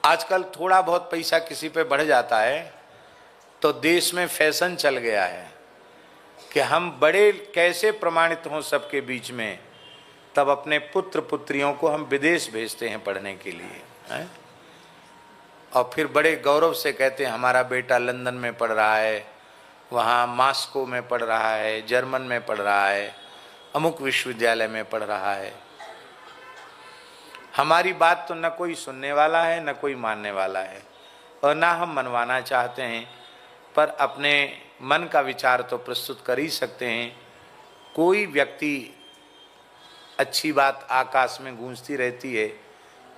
आजकल थोड़ा बहुत पैसा किसी पे बढ़ जाता है तो देश में फैशन चल गया है कि हम बड़े कैसे प्रमाणित हों सबके बीच में, तब अपने पुत्र पुत्रियों को हम विदेश भेजते हैं पढ़ने के लिए है? और फिर बड़े गौरव से कहते हैं हमारा बेटा लंदन में पढ़ रहा है, वहाँ मॉस्को में पढ़ रहा है, जर्मन में पढ़ रहा है, अमुक विश्वविद्यालय में पढ़ रहा है। हमारी बात तो न कोई सुनने वाला है न कोई मानने वाला है, और ना हम मनवाना चाहते हैं, पर अपने मन का विचार तो प्रस्तुत कर ही सकते हैं। कोई व्यक्ति, अच्छी बात आकाश में गूंजती रहती है,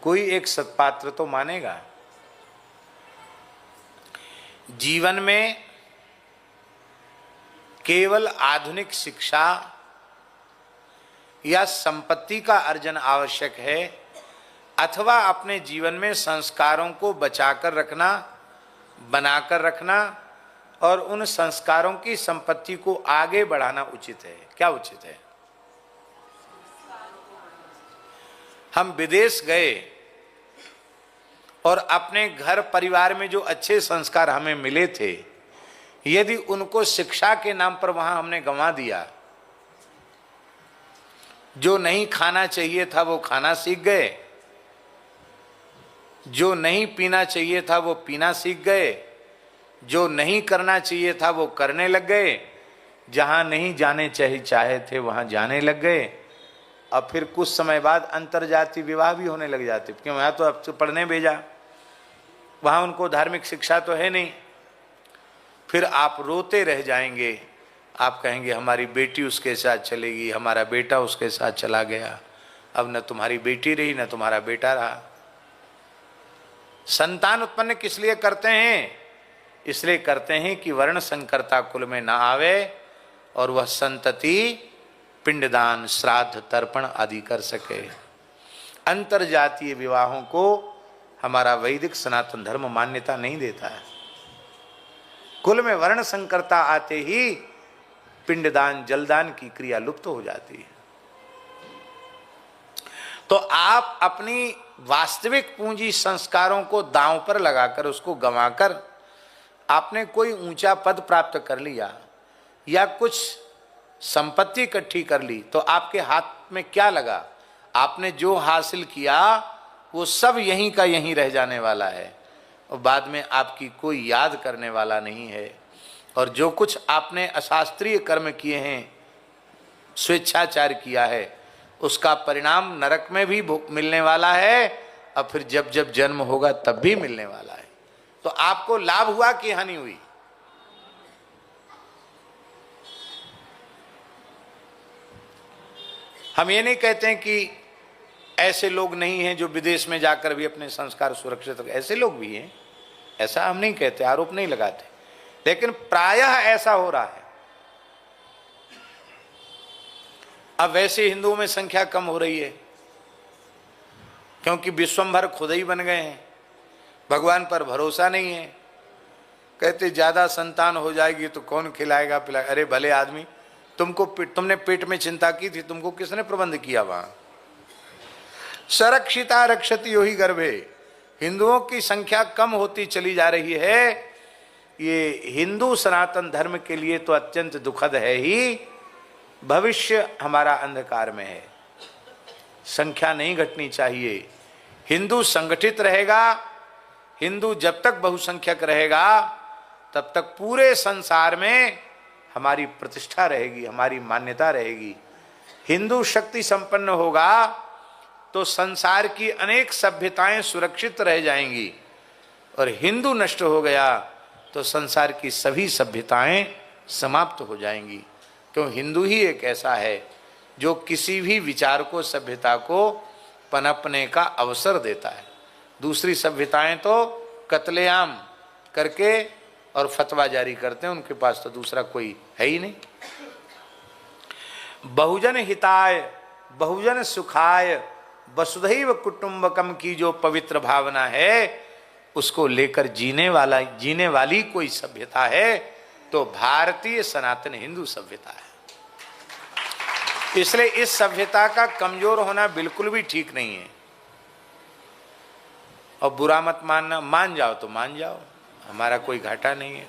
कोई एक सत्पात्र तो मानेगा। जीवन में केवल आधुनिक शिक्षा या संपत्ति का अर्जन आवश्यक है, अथवा अपने जीवन में संस्कारों को बचाकर रखना, बनाकर रखना और उन संस्कारों की संपत्ति को आगे बढ़ाना उचित है। क्या उचित है? हम विदेश गए और अपने घर परिवार में जो अच्छे संस्कार हमें मिले थे, यदि उनको शिक्षा के नाम पर वहां हमने गंवा दिया, जो नहीं खाना चाहिए था वो खाना सीख गए, जो नहीं पीना चाहिए था वो पीना सीख गए, जो नहीं करना चाहिए था वो करने लग गए, जहां नहीं जाने चाहे थे वहां जाने लग गए। अब फिर कुछ समय बाद अंतरजातीय विवाह भी होने लग जाते, क्यों? यहाँ तो अब तो पढ़ने भेजा, वहां उनको धार्मिक शिक्षा तो है नहीं। फिर आप रोते रह जाएंगे, आप कहेंगे हमारी बेटी उसके साथ चलेगी, हमारा बेटा उसके साथ चला गया, अब न तुम्हारी बेटी रही न तुम्हारा बेटा रहा। संतान उत्पन्न किस लिए करते हैं? इसलिए करते हैं कि वर्ण संकरता कुल में ना आवे और वह संतति पिंडदान, श्राद्ध, तर्पण आदि कर सके। अंतरजातीय विवाहों को हमारा वैदिक सनातन धर्म मान्यता नहीं देता है। कुल में वर्ण संकरता आते ही पिंडदान, जलदान की क्रिया लुप्त हो जाती है। तो आप अपनी वास्तविक पूंजी संस्कारों को दांव पर लगाकर, उसको गंवाकर आपने कोई ऊंचा पद प्राप्त कर लिया या कुछ संपत्ति इकट्ठी कर ली, तो आपके हाथ में क्या लगा? आपने जो हासिल किया वो सब यहीं का यहीं रह जाने वाला है और बाद में आपकी कोई याद करने वाला नहीं है। और जो कुछ आपने अशास्त्रीय कर्म किए हैं, स्वेच्छाचार किया है, उसका परिणाम नरक में भी मिलने वाला है और फिर जब जब जन्म होगा तब भी मिलने वाला है। तो आपको लाभ हुआ कि हानि हुई? हम ये नहीं कहते हैं कि ऐसे लोग नहीं हैं जो विदेश में जाकर भी अपने संस्कार सुरक्षित रखें, ऐसे लोग भी हैं, ऐसा हम नहीं कहते, आरोप नहीं लगाते, लेकिन प्रायः ऐसा हो रहा है। अब वैसे हिंदुओं में संख्या कम हो रही है क्योंकि विश्वम्भर खुद ही बन गए हैं, भगवान पर भरोसा नहीं है। कहते ज्यादा संतान हो जाएगी तो कौन खिलाएगा पिलाएगा? अरे भले आदमी, तुमने पेट में चिंता की थी, तुमको किसने प्रबंध किया? वहां सरक्षिता रक्षति यो ही गर्भे। हिंदुओं की संख्या कम होती चली जा रही है। ये हिंदू सनातन धर्म के लिए तो अत्यंत दुखद है ही, भविष्य हमारा अंधकार में है। संख्या नहीं घटनी चाहिए। हिंदू संगठित रहेगा, हिंदू जब तक बहुसंख्यक रहेगा तब तक पूरे संसार में हमारी प्रतिष्ठा रहेगी, हमारी मान्यता रहेगी। हिंदू शक्ति संपन्न होगा तो संसार की अनेक सभ्यताएं सुरक्षित रह जाएंगी, और हिंदू नष्ट हो गया तो संसार की सभी सभ्यताएं समाप्त हो जाएंगी। क्यों? हिंदू ही एक ऐसा है जो किसी भी विचार को, सभ्यता को पनपने का अवसर देता है। दूसरी सभ्यताएं तो कत्लेआम करके और फतवा जारी करते हैं, उनके पास तो दूसरा कोई है ही नहीं। बहुजन हिताय बहुजन सुखाय वसुधैव कुटुंबकम की जो पवित्र भावना है, उसको लेकर जीने वाली कोई सभ्यता है तो भारतीय सनातन हिंदू सभ्यता है। इसलिए इस सभ्यता का कमजोर होना बिल्कुल भी ठीक नहीं है। और बुरा मत मानना, मान जाओ तो मान जाओ, हमारा कोई घाटा नहीं है।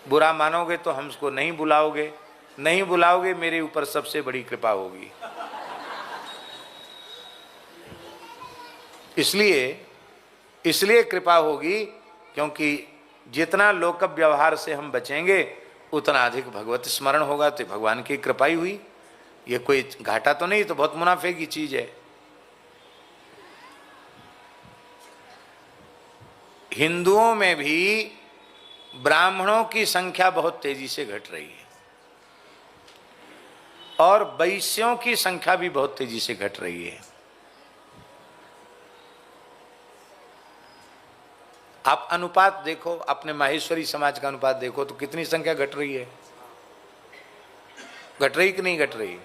बुरा मानोगे तो हमको नहीं बुलाओगे, नहीं बुलाओगे मेरे ऊपर सबसे बड़ी कृपा होगी। इसलिए कृपा होगी, क्योंकि जितना लोक व्यवहार से हम बचेंगे उतना अधिक भगवत स्मरण होगा, तो भगवान की कृपा ही हुई। ये कोई घाटा तो नहीं, तो बहुत मुनाफे की चीज है। हिंदुओं में भी ब्राह्मणों की संख्या बहुत तेजी से घट रही है और वैश्यों की संख्या भी बहुत तेजी से घट रही है। आप अनुपात देखो, अपने माहेश्वरी समाज का अनुपात देखो तो कितनी संख्या घट रही है, घट रही कि नहीं घट रही?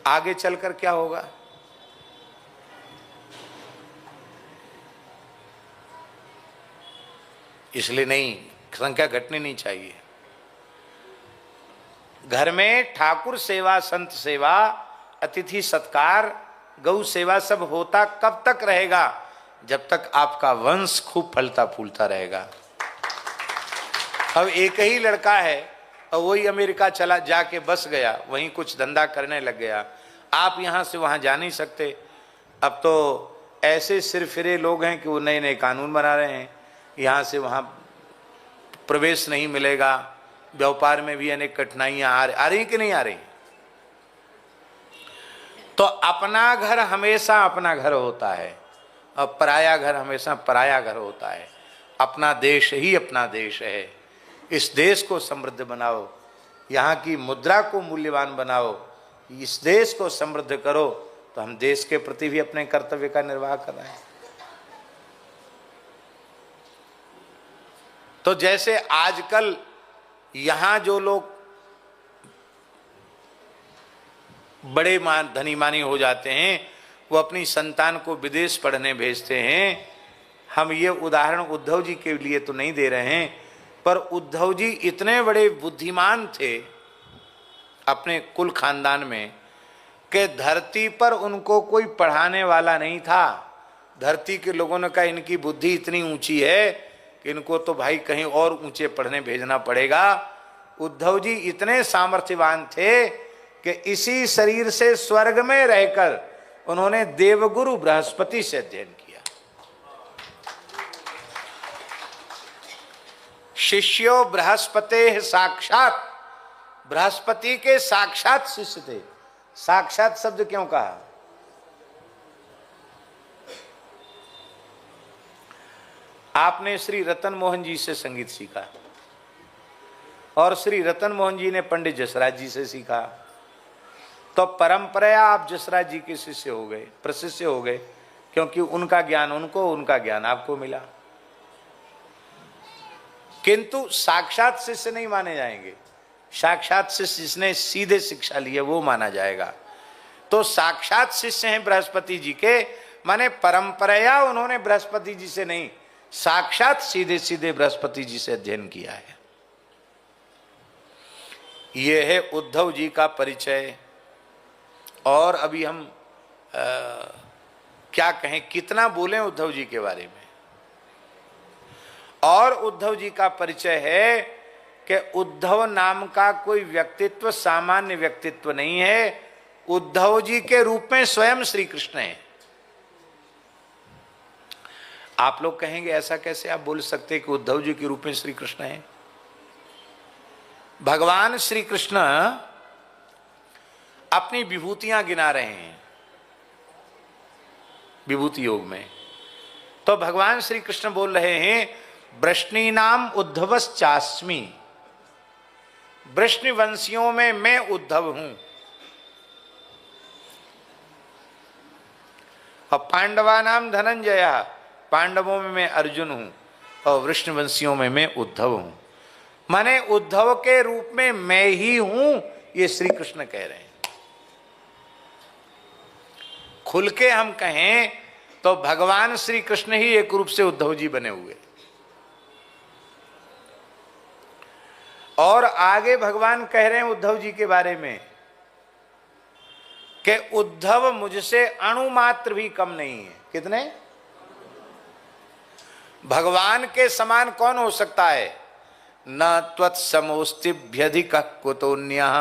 आगे चलकर क्या होगा? इसलिए नहीं, संख्या घटनी नहीं चाहिए। घर में ठाकुर सेवा, संत सेवा, अतिथि सत्कार, गौ सेवा सब होता कब तक रहेगा? जब तक आपका वंश खूब फलता फूलता रहेगा। अब एक ही लड़का है और वही अमेरिका चला जाके बस गया, वहीं कुछ धंधा करने लग गया, आप यहां से वहां जा नहीं सकते। अब तो ऐसे सिरफिरे लोग हैं कि वो नए नए कानून बना रहे हैं, यहाँ से वहाँ प्रवेश नहीं मिलेगा, व्यापार में भी अनेक कठिनाइयाँ आ रही कि नहीं आ रही? तो अपना घर हमेशा अपना घर होता है और पराया घर हमेशा पराया घर होता है। अपना देश ही अपना देश है। इस देश को समृद्ध बनाओ, यहाँ की मुद्रा को मूल्यवान बनाओ, इस देश को समृद्ध करो, तो हम देश के प्रति भी अपने कर्तव्य का निर्वाह कर रहे हैं। तो जैसे आजकल यहाँ जो लोग बड़े धनी मानी हो जाते हैं, वो अपनी संतान को विदेश पढ़ने भेजते हैं। हम ये उदाहरण उद्धव जी के लिए तो नहीं दे रहे हैं, पर उद्धव जी इतने बड़े बुद्धिमान थे अपने कुल खानदान में कि धरती पर उनको कोई पढ़ाने वाला नहीं था। धरती के लोगों ने कहा इनकी बुद्धि इतनी ऊंची है कि इनको तो भाई कहीं और ऊंचे पढ़ने भेजना पड़ेगा। उद्धव जी इतने सामर्थ्यवान थे कि इसी शरीर से स्वर्ग में रहकर उन्होंने देवगुरु बृहस्पति से अध्ययन किया। शिष्यो बृहस्पते साक्षात, बृहस्पति के साक्षात शिष्य थे। साक्षात शब्द क्यों कहा? आपने श्री रतन मोहन जी से संगीत सीखा और श्री रतन मोहन जी ने पंडित जसराज जी से सीखा, तो परंपरा आप जसराज जी के शिष्य हो गए, प्रशिष्य हो गए, क्योंकि उनका ज्ञान उनको, उनका ज्ञान आपको मिला। किंतु साक्षात शिष्य नहीं माने जाएंगे। साक्षात शिष्य जिसने सीधे शिक्षा ली है वो माना जाएगा। तो साक्षात शिष्य हैं बृहस्पति जी के, माने परंपरा उन्होंने बृहस्पति जी से नहीं, साक्षात सीधे सीधे बृहस्पति जी से अध्ययन किया है। यह है उद्धव जी का परिचय। और अभी हम क्या कहें, कितना बोलें उद्धव जी के बारे में। और उद्धव जी का परिचय है कि उद्धव नाम का कोई व्यक्तित्व सामान्य व्यक्तित्व नहीं है। उद्धव जी के रूप में स्वयं श्री कृष्ण है। आप लोग कहेंगे ऐसा कैसे आप बोल सकते हैं कि उद्धव जी के रूप में श्री कृष्ण है? भगवान श्री कृष्ण अपनी विभूतियां गिना रहे हैं विभूति योग में। तो भगवान श्री कृष्ण बोल रहे हैं वृष्णि नाम उद्धवश्चास्मि, वृष्णि वंशियों में मैं उद्धव हूं। और पांडवा नाम धनंजय, पांडवों में मैं अर्जुन हूं और वृष्णि वंशियों में मैं उद्धव हूं। माने उद्धव के रूप में मैं ही हूं, ये श्री कृष्ण कह रहे हैं। खुल के हम कहें तो भगवान श्री कृष्ण ही एक रूप से उद्धव जी बने हुए। और आगे भगवान कह रहे हैं उद्धव जी के बारे में कि उद्धव मुझसे अणु मात्र भी कम नहीं है। कितने? भगवान के समान कौन हो सकता है? न त्वत्समोस्तिभ्यधिकः कुतोऽन्यः।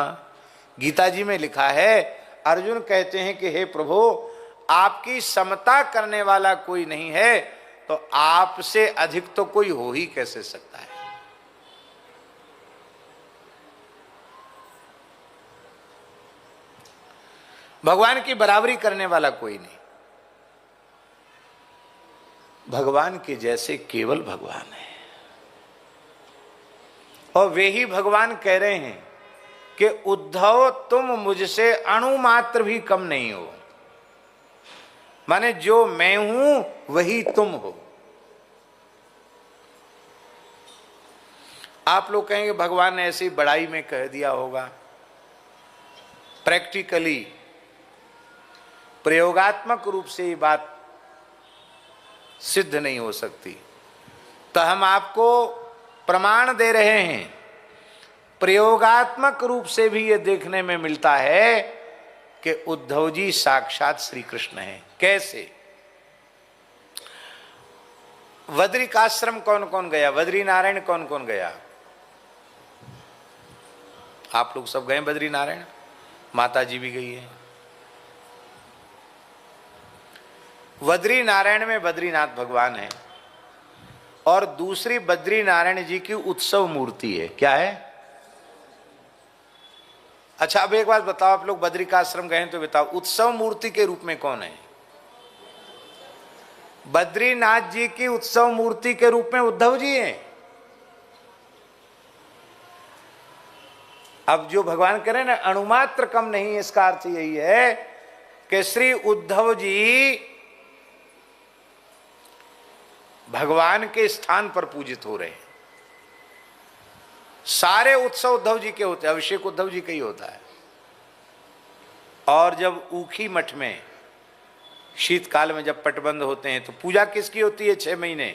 गीता जी में लिखा है, अर्जुन कहते हैं कि हे प्रभु, आपकी समता करने वाला कोई नहीं है, तो आपसे अधिक तो कोई हो ही कैसे सकता है? भगवान की बराबरी करने वाला कोई नहीं। भगवान के जैसे केवल भगवान है। और वे ही भगवान कह रहे हैं कि उद्धव, तुम मुझसे अणु मात्र भी कम नहीं हो। माने जो मैं हूं वही तुम हो। आप लोग कहेंगे भगवान ने ऐसी बड़ाई में कह दिया होगा। प्रैक्टिकली, प्रयोगात्मक रूप से ये बात सिद्ध नहीं हो सकती। तो हम आपको प्रमाण दे रहे हैं। प्रयोगात्मक रूप से भी ये देखने में मिलता है कि उद्धव जी साक्षात श्री कृष्ण हैं। कैसे? बद्रिकाश्रम कौन कौन गया? बद्री नारायण कौन कौन गया? आप लोग सब गए बद्री नारायण? माता जी भी गई है। बद्री नारायण में बद्रीनाथ भगवान है और दूसरी बद्री नारायण जी की उत्सव मूर्ति है। क्या है? अच्छा, अब एक बात बताओ, आप लोग बद्रिकाश्रम गए तो बताओ, उत्सव मूर्ति के रूप में कौन है? बद्रीनाथ जी की उत्सव मूर्ति के रूप में उद्धव जी हैं। अब जो भगवान कह रहे हैं ना, अणुमात्र कम नहीं, इसका अर्थ यही है कि श्री उद्धव जी भगवान के स्थान पर पूजित हो रहे हैं। सारे उत्सव उद्धव जी के होते हैं, अभिषेक उद्धव जी का ही होता है। और जब ऊखी मठ में शीतकाल में जब पटबंध होते हैं तो पूजा किसकी होती है? 6 महीने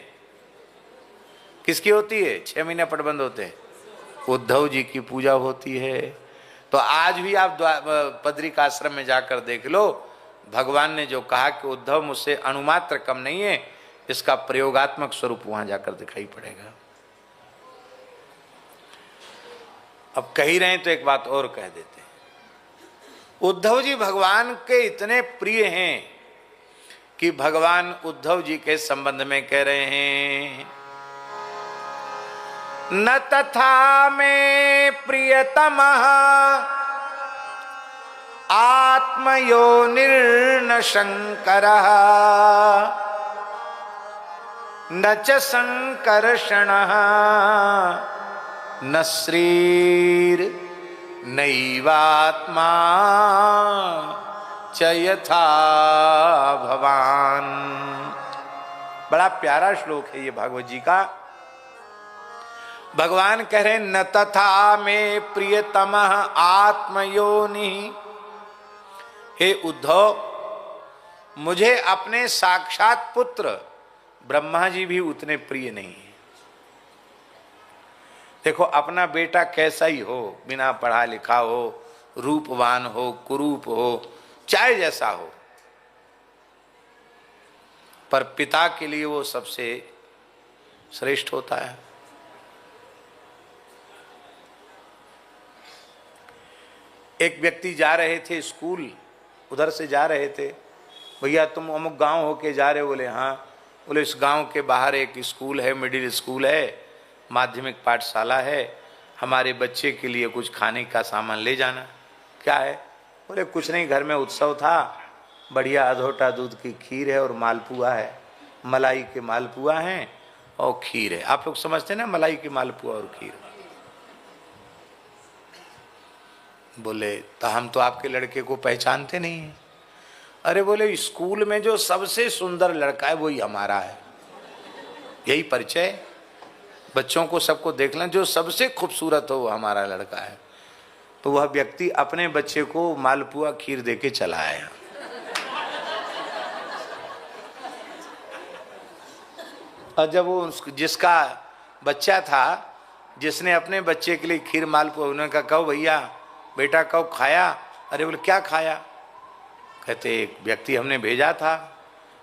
किसकी होती है? 6 महीने पटबंध होते हैं, उद्धव जी की पूजा होती है। तो आज भी आप बद्रिकाश्रम में जाकर देख लो, भगवान ने जो कहा कि उद्धव मुझसे अणुमात्र कम नहीं है, इसका प्रयोगात्मक स्वरूप वहां जाकर दिखाई पड़ेगा। अब कह ही रहे हैं तो एक बात और कह देते हैं। उद्धव जी भगवान के इतने प्रिय हैं कि भगवान उद्धव जी के संबंध में कह रहे हैं, न तथा में प्रियतमः आत्मयोनिर्न शंकरः न च संकर्षणः न श्रीर नैवात्मा च यथा भवान। बड़ा प्यारा श्लोक है ये भागवत जी का। भगवान कह रहे हैं, न तथा में प्रियतमः आत्मयोनि। हे उद्धव, मुझे अपने साक्षात पुत्र ब्रह्मा जी भी उतने प्रिय नहीं है। देखो, अपना बेटा कैसा ही हो, बिना पढ़ा लिखा हो, रूपवान हो, कुरूप हो, चाहे जैसा हो, पर पिता के लिए वो सबसे श्रेष्ठ होता है। एक व्यक्ति जा रहे थे स्कूल, उधर से जा रहे थे। भैया तुम अमुक गांव होके जा रहे हो? बोले हाँ। बोले इस गांव के बाहर एक स्कूल है, मिडिल स्कूल है, माध्यमिक पाठशाला है, हमारे बच्चे के लिए कुछ खाने का सामान ले जाना। क्या है? बोले कुछ नहीं, घर में उत्सव था, बढ़िया अधोटा दूध की खीर है और मालपुआ है, मलाई के मालपुआ हैं और खीर है। आप लोग समझते हैं ना, मलाई के मालपुआ और खीर। बोले तो हम तो आपके लड़के को पहचानते नहीं हैं। अरे बोले स्कूल में जो सबसे सुंदर लड़का है वही हमारा है, यही परिचय। बच्चों को सबको देख लें, जो सबसे खूबसूरत हो वो हमारा लड़का है। तो वह व्यक्ति अपने बच्चे को मालपुआ खीर देके चला आया। और जब वो जिसका बच्चा था, जिसने अपने बच्चे के लिए खीर मालपुआ, उन्होंने कहा कहो भैया बेटा कहो खाया? अरे बोले क्या खाया? कहते एक व्यक्ति हमने भेजा था,